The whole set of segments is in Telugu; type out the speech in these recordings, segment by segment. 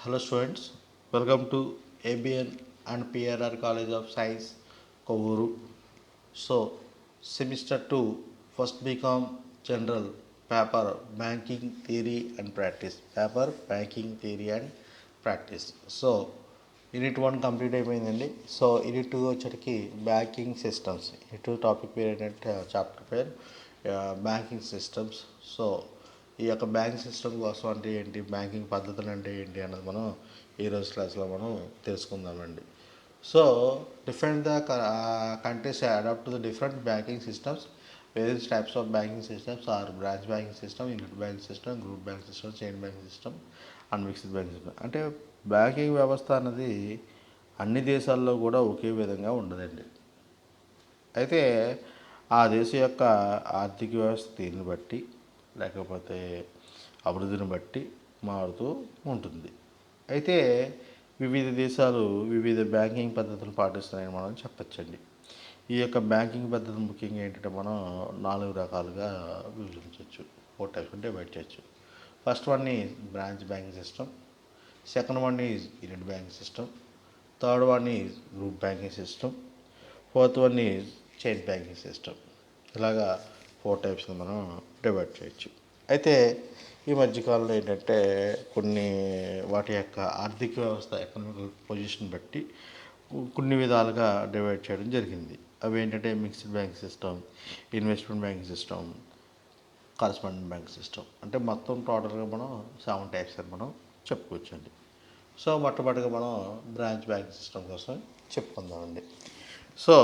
Hello students, welcome to ABN and PRR College of Science, Kovuru. So, semester 2, first BCom General, paper Banking Theory and Practice. Paper Banking Theory and Practice. So, unit 1 complete అయిపోయిందండి. సో యూనిట్ 2 వచ్చేటికి బ్యాంకింగ్ సిస్టమ్స్. యూనిట్ 2 టాపిక్ పేరు ఏంటంటే చాప్టర్ పేరు బ్యాంకింగ్ సిస్టమ్స్. సో ఈ యొక్క బ్యాంకింగ్ సిస్టమ్ కోసం అంటే ఏంటి, బ్యాంకింగ్ పద్ధతులు అంటే ఏంటి అన్నది మనం ఈరోజు క్లాస్లో మనం తెలుసుకుందామండి. So different the countries adapt to the different banking systems. Various types of banking systems are branch banking system, unit banking system, group banking system, chain banking system and mixed banking system. అంటే బ్యాంకింగ్ వ్యవస్థ అన్నది అన్ని దేశాల్లో కూడా ఒకే విధంగా ఉండదండి. అయితే ఆ దేశం యొక్క ఆర్థిక వ్యవస్థ తీరుని బట్టి లేకపోతే అభివృద్ధిని బట్టి మారుతూ ఉంటుంది. అయితే వివిధ దేశాలు వివిధ బ్యాంకింగ్ పద్ధతులు పాటిస్తున్నాయని మనం చెప్పచ్చండి. ఈ యొక్క బ్యాంకింగ్ పద్ధతులు ముఖ్యంగా ఏంటంటే మనం 4 రకాలుగా విభజించవచ్చు, 4 టైప్స్ డివైడ్ చేయొచ్చు. First one is branch banking system, second one is unit banking system, third one is group banking system, fourth one is chain banking system. ఇలాగా 4 టైప్స్ మనం డివైడ్ చేయొచ్చు. అయితే ఈ మధ్యకాలంలో ఏంటంటే కొన్ని వాటి యొక్క ఆర్థిక వ్యవస్థ ఎకనామికల్ పొజిషన్ బట్టి కొన్ని విధాలుగా డివైడ్ చేయడం జరిగింది. అవి ఏంటంటే mixed bank system, investment banking system, correspondent bank system. అంటే మొత్తం టోటల్గా మనం 7 టైప్స్ అని మనం చెప్పుకోవచ్చండి. సో మొట్టమొదటిగా మనం బ్రాంచ్ బ్యాంకింగ్ సిస్టమ్ కోసం చెప్పుకుందామండి. So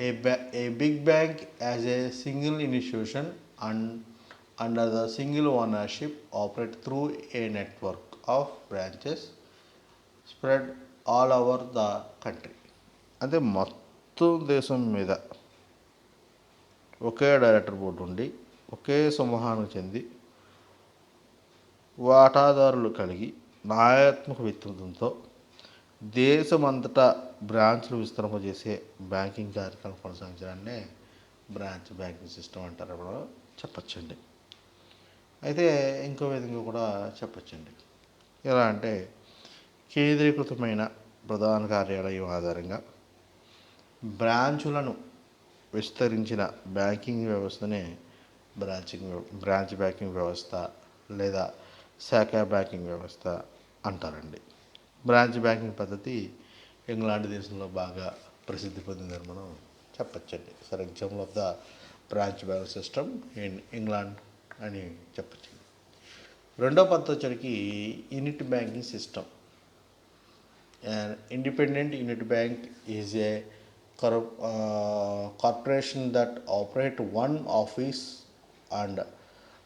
a big bank as a single institution and under the single ownership operate through a network of branches spread all over the country. అంటే మొత్తం దేశం మీద ఒకే డైరెక్టర్ బోర్డు ఉండి ఒకే సమూహానికి చెంది వాటాదారులు కలిగి న్యాయాత్మక వ్యక్తిత్వంతో దేశమంతటా బ్రాంచ్లు విస్తరింపజేసే బ్యాంకింగ్ కార్యక్రమం కొనసాగించడాన్నే బ్రాంచ్ బ్యాంకింగ్ సిస్టమ్ అంటారు కూడా చెప్పచ్చండి. అయితే ఇంకో విధంగా కూడా చెప్పచ్చండి. ఎలా అంటే కేంద్రీకృతమైన ప్రధాన కార్యాలయం ఆధారంగా బ్రాంచులను విస్తరించిన బ్యాంకింగ్ వ్యవస్థనే బ్రాంచ్ బ్యాంకింగ్ వ్యవస్థ లేదా శాఖ బ్యాంకింగ్ వ్యవస్థ అంటారండి. బ్రాంచ్ బ్యాంకింగ్ పద్ధతి ఇంగ్లాండ్ దేశంలో బాగా ప్రసిద్ధి పొందిందని మనం చెప్పచ్చండి. For example of the branch banking system in England అని చెప్పచ్చండి. రెండో పద్ధతి వచ్చరికి unit banking system. Independent unit bank is a corporation that operate one office and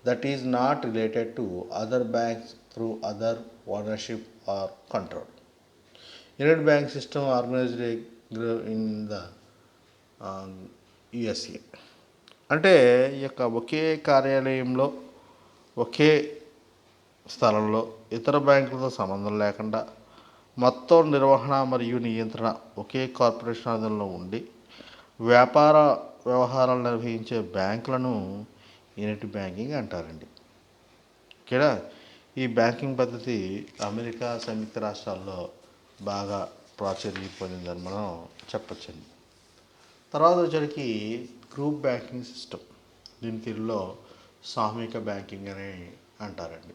that is not related to other banks through other ownership or control. Unit bank system organized in the USA. అంటే ఈ యొక్క ఒకే కార్యాలయంలో ఒకే స్థలంలో ఇతర బ్యాంకులతో సంబంధం లేకుండా మొత్తం నిర్వహణ మరియు నియంత్రణ ఒకే కార్పొరేషన్ ఆధీనంలో ఉండి వ్యాపార వ్యవహారాలు నిర్వహించే బ్యాంకులను యూనిట్ బ్యాంకింగ్ అంటారండి. ఇక్కడ ఈ బ్యాంకింగ్ పద్ధతి అమెరికా సంయుక్త రాష్ట్రాల్లో బాగా ప్రాచుర్యం పొందిందని మనం చెప్పచ్చండి. తర్వాత వచ్చరికి గ్రూప్ బ్యాంకింగ్ సిస్టమ్. దీని తీరులో సామూహిక బ్యాంకింగ్ అని అంటారండి.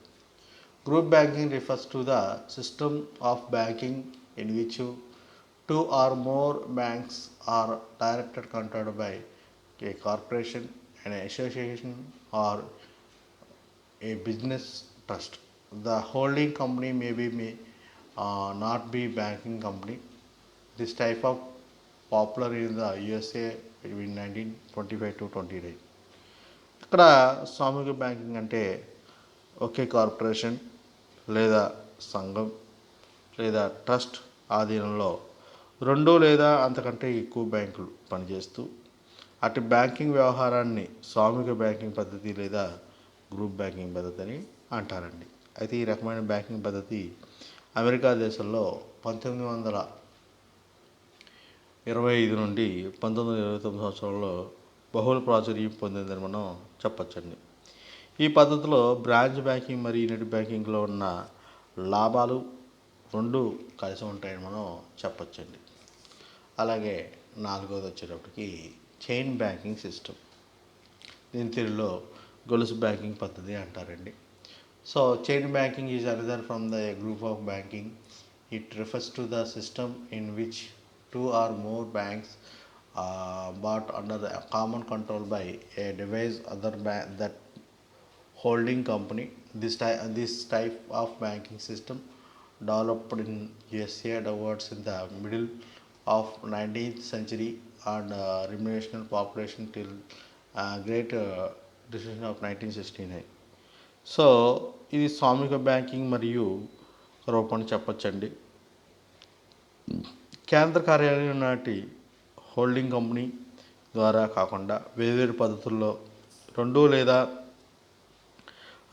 Group banking refers to the system of banking in which 2 or more banks are directly controlled by a corporation, an association or a business trust. The holding company may not be banking company. This type of popular in the USA between 1925 to 29. ఇక్కడ సామూహిక బ్యాంకింగ్ అంటే ఒకే కార్పొరేషన్ లేదా సంఘం లేదా ట్రస్ట్ ఆధీనంలో 2 లేదా అంతకంటే ఎక్కువ బ్యాంకులు పనిచేస్తూ అటు బ్యాంకింగ్ వ్యవహారాన్ని సామూహిక బ్యాంకింగ్ పద్ధతి లేదా గ్రూప్ బ్యాంకింగ్ పద్ధతి అని అంటారండి. అయితే ఈ రకమైన బ్యాంకింగ్ పద్ధతి అమెరికా దేశంలో 1925 నుండి 1929 సంవత్సరంలో బహుళ ప్రాచుర్యం పొందిందని మనం చెప్పచ్చండి. ఈ పద్ధతిలో బ్రాంచ్ బ్యాంకింగ్ మరియు యూనిట్ బ్యాంకింగ్లో ఉన్న లాభాలు రెండు కలిసి ఉంటాయని మనం చెప్పొచ్చండి. అలాగే నాలుగోది వచ్చేటప్పటికి చైన్ బ్యాంకింగ్ సిస్టమ్. దీని తెలుగులో గొలుసు బ్యాంకింగ్ పద్ధతి అంటారండి. So chain banking is another from the group of banking. It refers to the system in which two or more banks bought under the common control by a device other that holding company. This type of banking system developed in USA towards in the middle of 19th century and remained population till great decision of 1969. So ఇది సామూహిక బ్యాంకింగ్ మరియు రూపం చెప్పొచ్చండి. కేంద్ర కార్యాలయం నాటి హోల్డింగ్ కంపెనీ ద్వారా కాకుండా వేర్వేరు పద్ధతుల్లో రెండు లేదా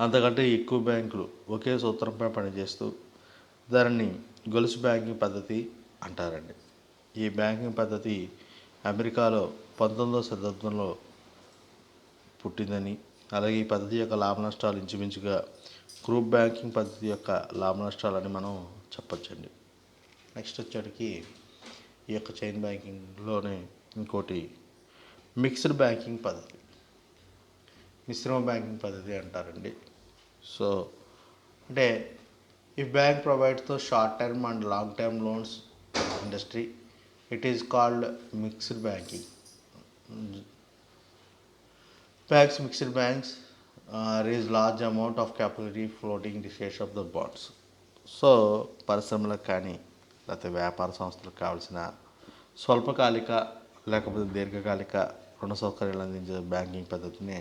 అంతకంటే ఎక్కువ బ్యాంకులు ఒకే సూత్రంపై పనిచేస్తూ దానిని గొలుసు బ్యాంకింగ్ పద్ధతి అంటారండి. ఈ బ్యాంకింగ్ పద్ధతి అమెరికాలో 19వ శతాబ్దంలో పుట్టిందని, అలాగే ఈ పద్ధతి యొక్క లాభ నష్టాలు ఇంచుమించుగా గ్రూప్ బ్యాంకింగ్ పద్ధతి యొక్క లాభ నష్టాలని మనం చెప్పొచ్చండి. నెక్స్ట్ వచ్చేటికి ఈ యొక్క చైన్ బ్యాంకింగ్లోనే ఇంకోటి మిక్స్డ్ బ్యాంకింగ్ పద్ధతి, మిశ్రమ బ్యాంకింగ్ పద్ధతి అంటారండి. సో అంటే ఈ బ్యాంక్ ప్రొవైడ్స్ తో short term and long term loans industry. It is called mixed banking. Mixed banks raise large amount of capital floating the shares of the bonds. So పరిశ్రమలకు కానీ లేకపోతే వ్యాపార సంస్థలకు కావాల్సిన స్వల్పకాలిక లేకపోతే దీర్ఘకాలిక రుణ సౌకర్యాలు అందించే బ్యాంకింగ్ పద్ధతిని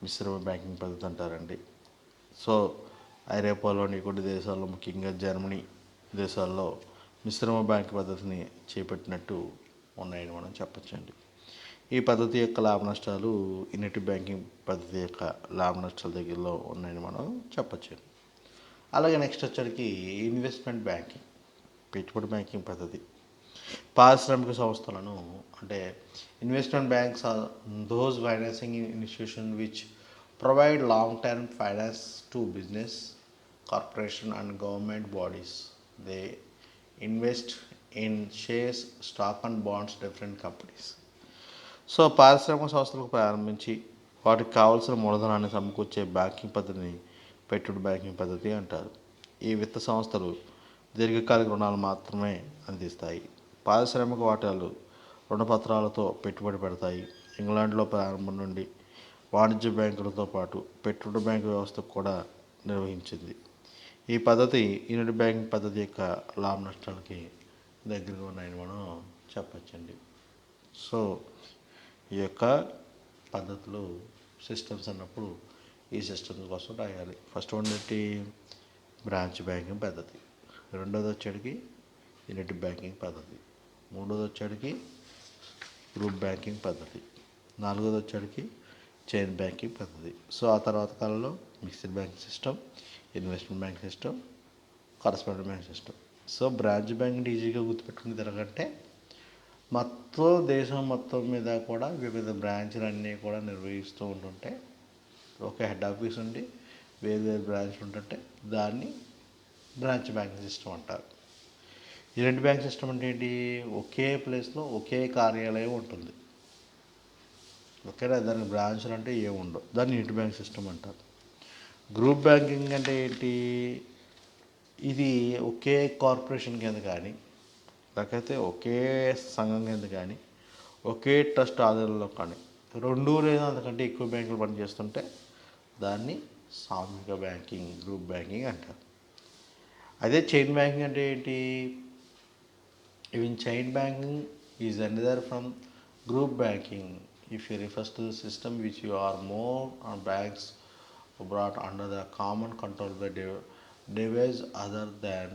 మిశ్రమ బ్యాంకింగ్ పద్ధతి అంటారండి. సో ఐరోపాలోని కొన్ని దేశాల్లో, ముఖ్యంగా జర్మనీ దేశాల్లో మిశ్రమ బ్యాంక్ పద్ధతిని చేపట్టినట్టు ఉన్నాయని మనం చెప్పచ్చండి. ఈ పద్ధతి యొక్క లాభ నష్టాలు ఇన్నిటి బ్యాంకింగ్ పద్ధతి యొక్క లాభ నష్టాల దగ్గరలో ఉన్నాయని మనం చెప్పచ్చండి. అలాగే నెక్స్ట్ వచ్చేటికి ఇన్వెస్ట్మెంట్ బ్యాంకింగ్, పెట్టుబడి బ్యాంకింగ్ పద్ధతి. పారిశ్రామిక సంస్థలను అంటే investment banks are those financing institution which provide long term finance to business, corporation and government bodies. They invest in shares, stock and bonds different companies. So పారిశ్రామిక సంస్థలకు ప్రారంభించి వాటికి కావాల్సిన మూలధనాన్ని సమకూర్చే బ్యాంకింగ్ పద్ధతిని పెట్టుబడి బ్యాంకింగ్ పద్ధతి అంటారు. ఈ విత్త సంస్థలు దీర్ఘకాలిక రుణాలు మాత్రమే అందిస్తాయి. పారిశ్రామిక వాటాలు రుణపత్రాలతో పెట్టుబడి పెడతాయి. ఇంగ్లాండ్లో ప్రారంభం నుండి వాణిజ్య బ్యాంకులతో పాటు పెట్టుబడి బ్యాంకు వ్యవస్థ కూడా నిర్వహించింది. ఈ పద్ధతి యూనిట్ బ్యాంకింగ్ పద్ధతి యొక్క లాభ నష్టాలకి దగ్గరగా ఉన్నాయని మనం చెప్పచ్చండి. సో ఈ యొక్క పద్ధతులు సిస్టమ్స్ అన్నప్పుడు ఈ సిస్టమ్స్ కోసం రాయాలి. ఫస్ట్ వన్ ఏంటి? బ్రాంచ్ బ్యాంకింగ్ పద్ధతి. రెండోది వచ్చేటికి యూనిట్ బ్యాంకింగ్ పద్ధతి. మూడోది వచ్చేటికి గ్రూప్ బ్యాంకింగ్ పద్ధతి. నాలుగోది వచ్చేటికి చైన్ బ్యాంకింగ్ పద్ధతి. సో ఆ తర్వాత కాలంలో mixed banking system, investment bank system, correspondent bank system. So branch banking ఈజీగా గుర్తుపెట్టుకుని తిరగంటే మొత్తం దేశం మొత్తం మీద కూడా వివిధ బ్రాంచ్లు అన్నీ కూడా నిర్వహిస్తూ ఉంటుంటే, ఒక హెడ్ ఆఫీస్ ఉండి వేరు వేరు బ్రాంచ్లు ఉంటుంటే దాన్ని బ్రాంచ్ బ్యాంకింగ్ సిస్టమ్ అంటారు. యూనిట్ బ్యాంక్ సిస్టమ్ అంటే ఏంటి? ఒకే ప్లేస్లో ఒకే కార్యాలయం ఉంటుంది. ఓకేనా? దానికి బ్రాంచ్లు అంటే ఏముండవు, దాన్ని యూనిట్ బ్యాంక్ సిస్టమ్ అంటారు. గ్రూప్ బ్యాంకింగ్ అంటే ఏంటి? ఇది ఒకే కార్పొరేషన్ కింద కానీ లేకపోతే ఒకే సంఘం కింద కానీ ఒకే ట్రస్ట్ ఆధారంలో కానీ రెండు లేదా అంతకంటే ఎక్కువ బ్యాంకులు పనిచేస్తుంటే దాన్ని సామూహిక బ్యాంకింగ్, గ్రూప్ బ్యాంకింగ్ అంటారు. అదే చైన్ బ్యాంకింగ్ అంటే ఏంటి? Even chain banking is another from group banking if you refers to the system which you are more on banks brought under the common control by device other than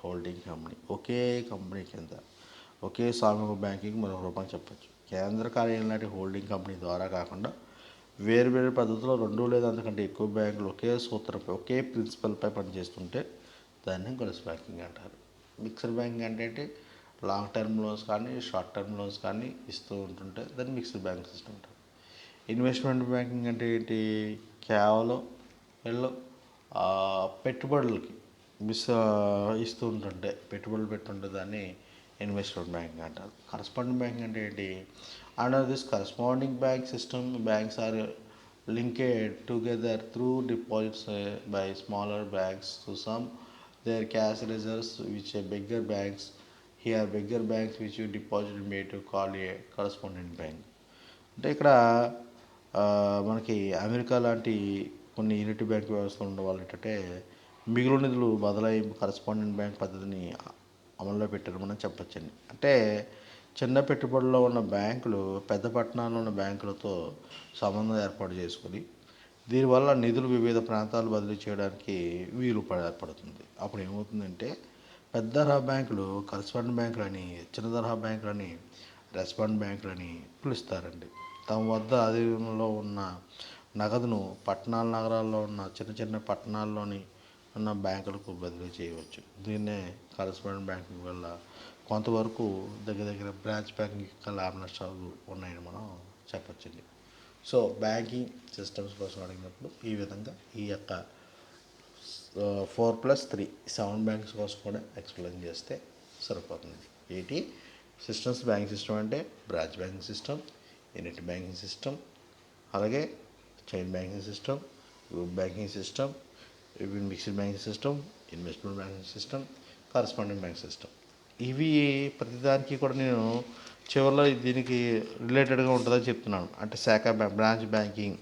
holding company. Okay company కింద ఒకే సామూహిక బ్యాంకింగ్ మరొక రూపం చెప్పచ్చు. కేంద్ర కార్యాలయం లాంటి హోల్డింగ్ కంపెనీ ద్వారా కాకుండా వేరు వేరు పద్ధతిలో రెండు లేదా అంతకంటే ఎక్కువ బ్యాంకులు ఒకే సూత్రంపై ఒకే ప్రిన్సిపల్పై పనిచేస్తుంటే దాన్ని గొలుసు బ్యాంకింగ్ అంటారు. మిక్స్డ్ బ్యాంకింగ్ అంటే ఏంటి? లాంగ్ టర్మ్ లోన్స్ కానీ షార్ట్ టర్మ్ లోన్స్ కానీ ఇస్తూ ఉంటుంటే దాన్ని మిక్స్డ్ బ్యాంక్ సిస్టమ్ అంటారు. ఇన్వెస్ట్మెంట్ బ్యాంకింగ్ అంటే ఏంటి? కేవలం వీళ్ళు పెట్టుబడులకి ఇస్తూ ఉంటుంటే పెట్టుబడులు పెట్టుంటే దాన్ని ఇన్వెస్ట్మెంట్ బ్యాంకింగ్ అంటారు. కరస్పాండింగ్ బ్యాంకింగ్ అంటే ఏంటి? Under this corresponding bank system banks are linked together through deposits by smaller banks to some their cash reserves which a bigger banks here bigger banks which you deposit made to call a correspondent bank. అంటే ఇక్కడ మనకి అమెరికా లాంటి కొన్ని యూనిటీ బ్యాంక్ వ్యవస్థలు ఉన్న వాళ్ళు ఏంటంటే మిగులు నిధులు బదులై కరస్పాండెంట్ బ్యాంక్ పద్ధతిని అమల్లో పెట్టారు మనం చెప్పొచ్చండి. అంటే చిన్న పెట్టుబడుల్లో ఉన్న బ్యాంకులు పెద్ద పట్టణాల్లో ఉన్న బ్యాంకులతో సంబంధం ఏర్పాటు చేసుకుని దీనివల్ల నిధులు వివిధ ప్రాంతాలు బదిలీ చేయడానికి వీలు ఏర్పడుతుంది. అప్పుడు ఏమవుతుందంటే పెద్ద తరహా బ్యాంకులు కరస్పాండెంట్ బ్యాంకులని, చిన్న తరహా బ్యాంకులని రెస్పాండ్ బ్యాంకులని పిలుస్తారండి. తమ వద్ద ఆధీనంలో ఉన్న నగదును నగరాల్లో ఉన్న చిన్న చిన్న పట్టణాల్లోని ఉన్న బ్యాంకులకు బదిలీ చేయవచ్చు. దీన్నే కరస్పాండెంట్ బ్యాంకింగ్ వల్ల కొంతవరకు దగ్గర బ్రాంచ్ బ్యాంకింగ్ యొక్క లాభ నష్టాలు ఉన్నాయని మనం చెప్పొచ్చండి. సో బ్యాంకింగ్ సిస్టమ్స్ కోసం అడిగినప్పుడు ఈ విధంగా ఈ యొక్క 4+3 7 బ్యాంక్స్ కోసం కూడా ఎక్స్ప్లెయిన్ చేస్తే సరిపోతుంది. ఏంటి సిస్టమ్స్? బ్యాంకింగ్ సిస్టమ్ అంటే branch banking system, unit banking system, అలాగే chain banking system, group banking system, mixed banking system, investment banking system, corresponding bank system. ఇవి ప్రతిదానికి కూడా నేను చివరిలో దీనికి రిలేటెడ్గా ఉంటుందని చెప్తున్నాను. అంటే శాఖ బ్రాంచ్ బ్యాంకింగ్,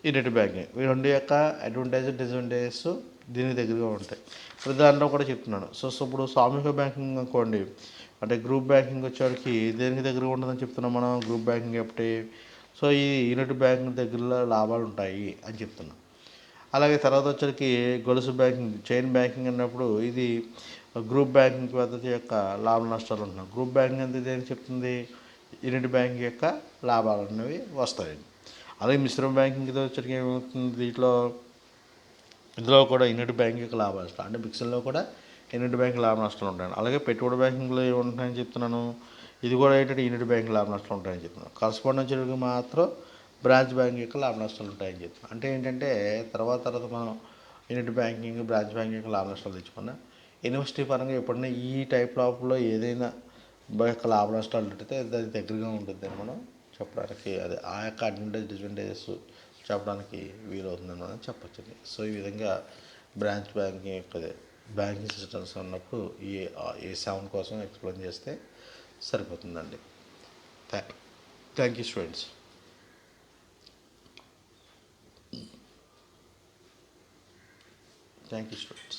యూనిట్ బ్యాంకింగ్, ఈ రెండు యొక్క అడ్వాంటేజ్ డిసడ్వాంటేజెస్ దీనికి దగ్గరగా ఉంటాయి. ప్రతి దాంట్లో కూడా చెప్తున్నాను. సో ఇప్పుడు సామూహిక బ్యాంకింగ్ అనుకోండి, అంటే గ్రూప్ బ్యాంకింగ్ వచ్చేవాడికి దేనికి దగ్గరగా ఉంటుందని చెప్తున్నాం మనం. గ్రూప్ బ్యాంకింగ్ ఎప్పటి సో ఈ యూనిట్ బ్యాంకింగ్ దగ్గరలో లాభాలు ఉంటాయి అని చెప్తున్నాం. అలాగే తర్వాత వచ్చరికి గొలుసు బ్యాంకింగ్, చైన్ బ్యాంకింగ్ అన్నప్పుడు ఇది గ్రూప్ బ్యాంకింగ్ పద్ధతి యొక్క లాభ నష్టాలు ఉంటున్నాయి. గ్రూప్ బ్యాంకింగ్ అంతా దేనికి చెప్తుంది? యూనిట్ బ్యాంకింగ్ యొక్క లాభాలు అనేవి వస్తాయండి. అలాగే మిశ్రమ బ్యాంకింగ్ వచ్చరికి ఏమవుతుంది? ఇందులో కూడా యూనిట్ బ్యాంక్ యొక్క లాభ నష్టాలు, అంటే మిక్సర్లో కూడా యూనిట్ బ్యాంక్ లాభ నష్టాలు ఉంటాయండి. అలాగే పెట్టుబడి బ్యాంకింగ్లో ఏముంటాయని చెప్తున్నాను. ఇది కూడా ఏంటంటే యూనిట్ బ్యాంక్ లాభ నష్టాలు ఉంటాయని చెప్తున్నాను. కరస్పాండెన్స్ మాత్రం బ్రాంచ్ బ్యాంక్ యొక్క లాభ నష్టాలు ఉంటాయని చెప్తున్నాను. అంటే ఏంటంటే తర్వాత మనం యూనిట్ బ్యాంకింగ్, బ్రాంచ్ బ్యాంకింగ్ యొక్క లాభ నష్టాలు తెచ్చుకున్నా యూనివర్సిటీ పరంగా ఎప్పుడైనా ఈ టైప్ ఆఫ్లో ఏదైనా యొక్క లాభ నష్టాలు ఉంటే దాని దగ్గరగా ఉంటుందని మనం చెప్పడానికి, అది ఆ యొక్క అడ్వాంటేజ్ డిసడ్వాంటేజెస్ చెప్పడానికి వీలవుతుందని మనం చెప్పొచ్చండి. సో ఈ విధంగా బ్రాంచ్ బ్యాంకింగ్ యొక్క బ్యాంకింగ్ సిస్టమ్స్ ఉన్నప్పుడు ఈ 7 కోసం ఎక్స్ప్లెయిన్ చేస్తే సరిపోతుందండి. Thank you students. Thank you, students.